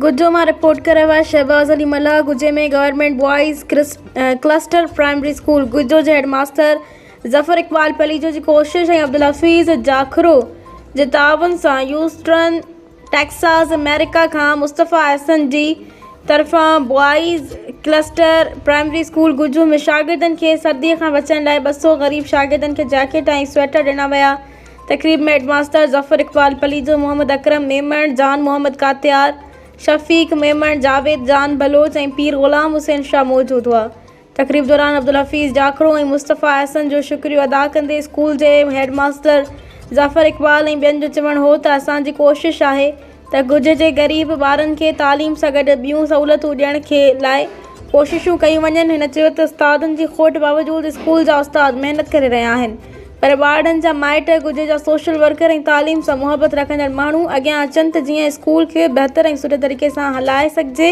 गुज्जो मां रिपोर्ट करे हुआ शहबाज़ अली मल्हा। गुज्जे में government boys cluster primary school Gujjo जे हेडमास्टर ज़फ़र इक़बाल पलीजो जी कोशिश ऐं अब्दुल हफ़ीज़ जाखरो जे ताउन सां ह्यूस्टन टेक्सास अमेरिका खां मुस्तफ़ा अहसन जी तरफ़ां बॉयज़ क्लस्टर प्राइमरी स्कूल गुज्जो में शागिर्दनि खे सर्दीअ खां बचण लाइ 200 ग़रीब शागिर्दनि खे जैकेट ऐं स्वेटर ॾिना विया। तक़रीब में हेडमास्टर ज़फ़र इक़बाल पलीजो, मोहम्मद अकरम मेमण, जान मोहम्मद कातियार, शफ़ीक मेमण, जावेद जान बलोच ऐं पीर ग़ुलाम हुसैन शाह मौजूद हुआ। तक़रीब दौरान अब्दुल हफ़ीज़ जाखरो ऐं मुस्तफ़ा अहसन जो शुक्रियो अदा कंदे स्कूल जे हेडमास्टर ज़फ़र इक़बाल ऐं ॿियनि जो चवणु हो त असांजी कोशिश आहे त गुज जे ग़रीब ॿारनि खे तालीम सां गॾु ॿियूं सहूलियतूं ॾियण खे लाइ कोशिशूं कयूं वञनि। हिन चयो त उस्तादनि जी खोट बावजूदि स्कूल जा उस्ताद महिनत करे रहिया आहिनि, पर ॿारनि जा माइट, गुज जा सोशल वर्कर ऐं तालीम सां मुहबत रखंदड़ माण्हू अॻियां अचनि त जीअं स्कूल खे बहितर ऐं सुठे तरीक़े सां हलाए सघिजे।